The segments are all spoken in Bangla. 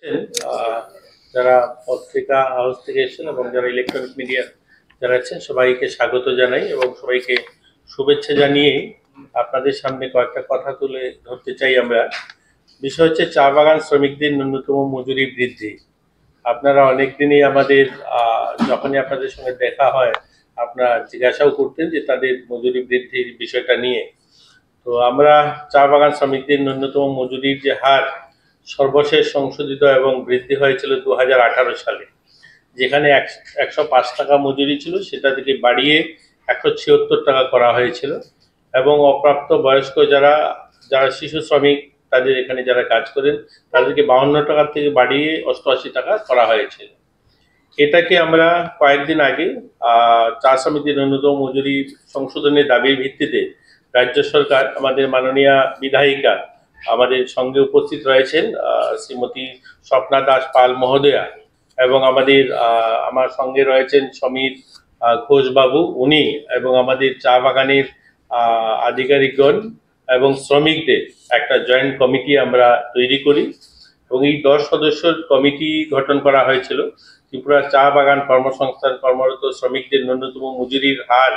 আহ, যারা পত্রিকা হাউস থেকে এসেছেন এবং যারা ইলেকট্রনিক মিডিয়া যারা আছেন সবাইকে স্বাগত জানাই এবং সবাইকে শুভেচ্ছা জানিয়ে আপনাদের সামনে কয়েকটা কথা তুলে ধরতে চাই আমরা। বিষয় হচ্ছে চা বাগান শ্রমিকদের ন্যূনতম মজুরি বৃদ্ধি। আপনারা অনেকদিনই আমাদের যখনই আপনাদের সঙ্গে দেখা হয় আপনারা জিজ্ঞাসাও করতেন যে তাদের মজুরি বৃদ্ধির বিষয়টা নিয়ে। তো আমরা চা বাগান শ্রমিকদের ন্যূনতম মজুরির যে হার সর্বশেষ সংশোধিত এবং বৃদ্ধি হয়েছিল 2018 সালে, যেখানে 105 টাকা মজুরি ছিল সেটা থেকে বাড়িয়ে 176 টাকা করা হয়েছিল এবং অপ্রাপ্ত বয়স্ক যারা যারা শিশু শ্রমিক তাদের এখানে যারা কাজ করেন তাদেরকে 52 টাকা থেকে বাড়িয়ে 88 টাকা করা হয়েছিল। এটাকে আমরা কয়েকদিন আগে চা শ্রমিকদের ন্যূনতম মজুরি সংশোধনের দাবির ভিত্তিতে রাজ্য সরকার আমাদের মাননীয় বিধায়িকা আমাদের সঙ্গে উপস্থিত রয়েছেন শ্রীমতী স্বপ্না দাস পাল মহোদয়া এবং আমার সঙ্গে রয়েছেন সমীর ঘোষ বাবু উনি এবং আমাদের চা বাগানের আধিকারিকগণ এবং শ্রমিকদের একটা জয়েন্ট কমিটি আমরা তৈরি করি এবং এই 10 সদস্যের কমিটি গঠন করা হয়েছিল ত্রিপুরা চা বাগান কর্মসংস্থান কর্মরত শ্রমিকদের ন্যূনতম মজুরির হার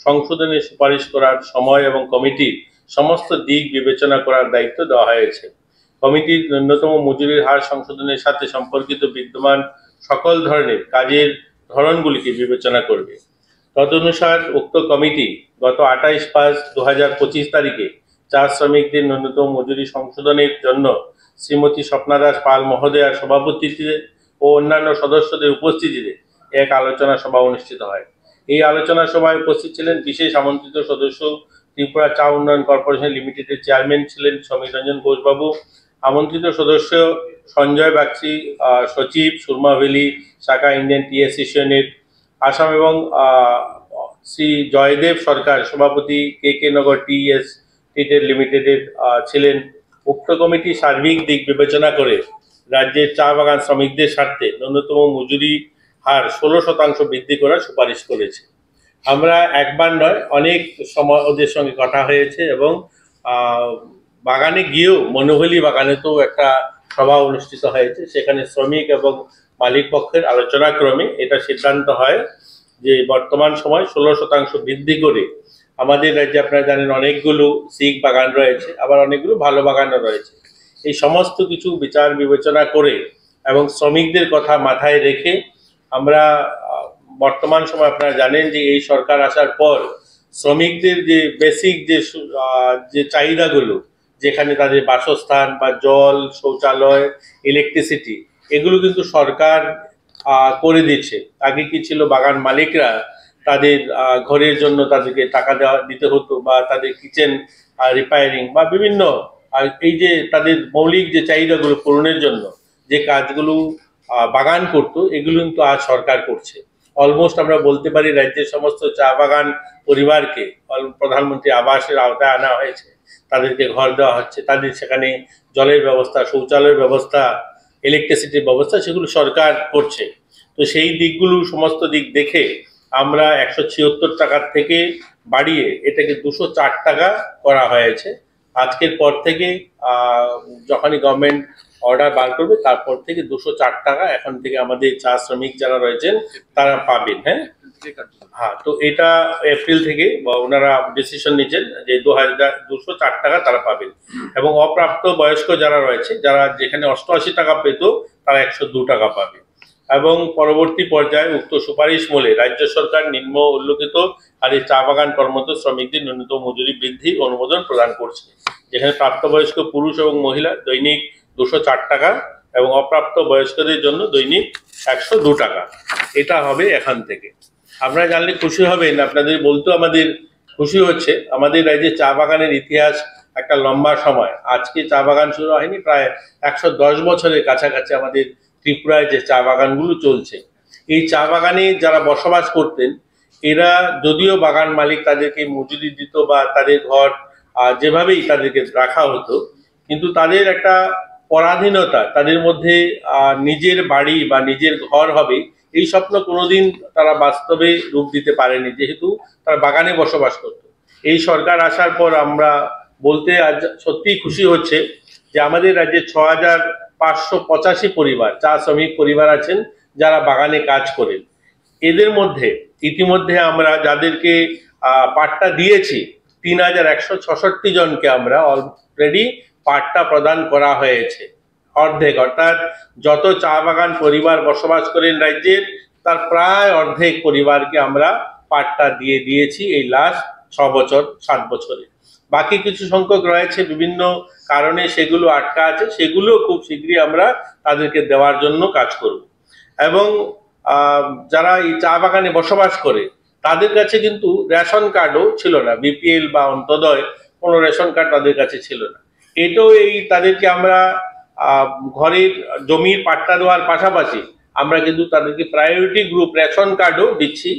সংশোধনের সুপারিশ করার সময় এবং কমিটির সমস্ত দিক বিবেচনা করার দায়িত্ব দেওয়া হয়েছে। কমিটির ন্যূনতম মজুরির হার সংশোধনের সাথে সম্পর্কিত বিদ্যমান সকল ধরনের কাজের ধরনগুলিকে বিবেচনা করবে। তদনুসার উক্ত কমিটি গত 28/5/2025 তারিখে চা শ্রমিকদের ন্যূনতম মজুরি সংশোধনের জন্য শ্রীমতী স্বপ্না দাস পাল মহোদয়ার সভাপতিত্বে ও অন্যান্য সদস্যদের উপস্থিতিতে এক আলোচনা সভা অনুষ্ঠিত হয়। এই আলোচনা সভায় উপস্থিত ছিলেন বিশেষ আমন্ত্রিত সদস্য ত্রিপুরা চা উন্নয়ন কর্পোরেশন লিমিটেডের চেয়ারম্যান ছিলেন সমীর রঞ্জন ঘোষবাবু, আমন্ত্রিত সদস্য সঞ্জয় বাগচি সচিব সুরমা ভ্যালি শাখা ইন্ডিয়ান টি অ্যাসোসিয়েশনের আসাম এবং শ্রী জয়দেব সরকার সভাপতি কে নগর টি এস লিমিটেডের ছিলেন। উক্ত কমিটি সার্বিক দিক বিবেচনা করে রাজ্যের চা বাগান শ্রমিকদের স্বার্থে ন্যূনতম মজুরি হার 16% বৃদ্ধি করার সুপারিশ করেছে। আমরা একবার নয় অনেক সময় ওদের সঙ্গে কথা হয়েছে এবং বাগানে গিয়েও মনোহলি বাগানে তো একটা সভা অনুষ্ঠিত হয়েছে, সেখানে শ্রমিক এবং মালিক পক্ষের আলোচনা ক্রমে এটা সিদ্ধান্ত হয় যে বর্তমান সময় 16% বৃদ্ধি করে আমাদের রাজ্যে আপনারা জানেন অনেকগুলো সিক বাগান রয়েছে, আবার অনেকগুলো ভালো বাগানও রয়েছে। এই সমস্ত কিছু বিচার বিবেচনা করে এবং শ্রমিকদের কথা মাথায় রেখে আমরা বর্তমান সময় আপনারা জানেন যে এই সরকার আসার পর শ্রমিকদের যে বেসিক যে চাহিদাগুলো, যেখানে তাদের বাসস্থান বা জল, শৌচালয়, ইলেকট্রিসিটি, এগুলো কিন্তু সরকার করে দিচ্ছে। আগে কি ছিল, বাগান মালিকরা তাদের ঘরের জন্য তাদেরকে টাকা দিতে হতো বা তাদের কিচেন রিপেয়ারিং বা বিভিন্ন এই যে তাদের মৌলিক যে চাহিদাগুলো পূরণের জন্য যে কাজগুলো বাগান করতো, এগুলো কিন্তু আজ সরকার করছে। অলমোস্ট আমরা বলতে পারি রাজ্যের সমস্ত চা বাগান পরিবারকে প্রধানমন্ত্রী আবাসের আওতায় আনা হয়েছে, তাদেরকে ঘর দেওয়া হচ্ছে, তাদের সেখানে জলের ব্যবস্থা, শৌচালয়ের ব্যবস্থা, ইলেকট্রিসিটির ব্যবস্থা সেগুলো সরকার করছে। তো সেই দিকগুলো সমস্ত দিক দেখে আমরা 176 টাকার থেকে বাড়িয়ে এটাকে 204 টাকা করা হয়েছে। আজকের পর থেকে যখনই গভর্নমেন্ট অর্ডার বার করবে তারপর থেকে 204 টাকা এখন থেকে আমাদের চা শ্রমিক যারা রয়েছেন তারা পাবেন। হ্যাঁ, তো এটা এপ্রিল থেকে ওনারা ডিসিশন নিচ্ছেন যে 204 টাকা তারা পাবেন এবং অপ্রাপ্ত বয়স্ক যারা রয়েছে, যারা যেখানে 88 টাকা পেত, তারা 102 টাকা পাবে। এবং পরবর্তী পর্যায়ে উক্ত সুপারিশ মূলে রাজ্য সরকার নিম্ন উল্লেখিত হারে চা বাগান কর্মরত শ্রমিকদের ন্যূনতম মজুরি বৃদ্ধির অনুমোদন প্রদান করছে, যেখানে প্রাপ্তবয়স্ক পুরুষ এবং মহিলা দৈনিক 204 টাকা এবং অপ্রাপ্ত বয়স্কদের জন্য দৈনিক 102 টাকা। এটা হবে এখান থেকে। আপনারা জানলে খুশি হবেন, আপনাদের বলতেও আমাদের খুশি হচ্ছে, আমাদের রাজ্যে চা বাগানের ইতিহাস একটা লম্বা সময়। আজকে চা বাগান শুরু হয়নি, প্রায় 110 বছরের কাছাকাছি আমাদের ত্রিপুরায় যে চা বাগানগুলো চলছে। এই চা বাগানে যারা বসবাস করতেন এরা যদিও বাগান মালিক তাদেরকে মজুরি দিত বা তাদের ঘর যেভাবেই তাদেরকে রাখা হতো, কিন্তু তাদের একটা পরাধীনতা, তাদের মধ্যে নিজের বাড়ি বা নিজের ঘর হবে এই স্বপ্ন কোনোদিন তারা বাস্তবে রূপ দিতে পারেনি, যেহেতু তারা বাগানে বসবাস করত। এই সরকার আসার পর আমরা বলতে আজ সত্যিই খুশি হচ্ছে যে আমাদের রাজ্যে 585 পরিবার, চা শ্রমিক পরিবার আছেন যারা বাগানে কাজ করেন। এদের মধ্যে ইতিমধ্যে আমরা যাদেরকে পাট্টা দিয়েছি 3166 জনকে আমরা অলরেডি পাট্টা প্রদান করা হয়েছে। অর্ধেক, অর্থাৎ যত চা বাগান পরিবার বসবাস করেন রাজ্যের তার প্রায় অর্ধেক পরিবারকে আমরা পাট্টা দিয়ে দিয়েছি এই লাস্ট 6-7 বছরে। বাকি কিছু সংখ্যক রয়েছে বিভিন্ন কারণে, সেগুলো আটকা আছে, সেগুলো খুব শীঘ্রই আমরা তাদেরকে দেওয়ার জন্য কাজ করব। এবং যারা এই চা বাগানে বসবাস করে তাদের কাছে কিন্তু রেশন কার্ডও ছিল না, বিপিএল বা অন্তোদয় কোনো রেশন কার্ড তাদের কাছে ছিল না। এটাও তাদেরকে আমরা ঘরের জমির পাট্টা দেওয়ার পাশাপাশি আমরা কিন্তু তাদেরকে প্রায়োরিটি গ্রুপ রেশন কার্ডও দিচ্ছি।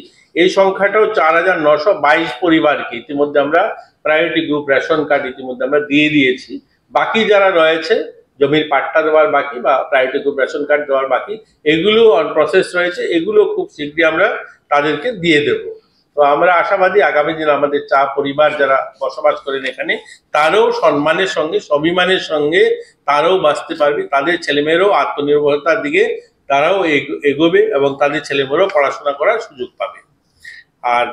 এই সংখ্যাটাও 4922 পরিবারকে ইতিমধ্যে আমরা প্রায়োরিটি গ্রুপ রেশন কার্ড ইতিমধ্যে আমরা দিয়ে দিয়েছি। বাকি যারা রয়েছে জমির পাট্টা দেওয়ার বাকি বা প্রায়োরিটি গ্রুপ রেশন কার্ড দেওয়ার বাকি, এগুলো অন প্রসেস রয়েছে, এগুলো খুব শীঘ্রই আমরা তাদেরকে দিয়ে দেব। তো আমরা আশাবাদী আগামী দিন আমাদের চা পরিবার যারা বসবাস করেন এখানে তারাও সম্মানের সঙ্গে স্বাভিমানের সঙ্গে তারাও বাঁচতে পারবে, তাদের ছেলেমেয়েরাও আত্মনির্ভরতার দিকে তারাও এগোবে এবং তাদের ছেলেমেয়েরাও পড়াশোনা করার সুযোগ পাবে। আর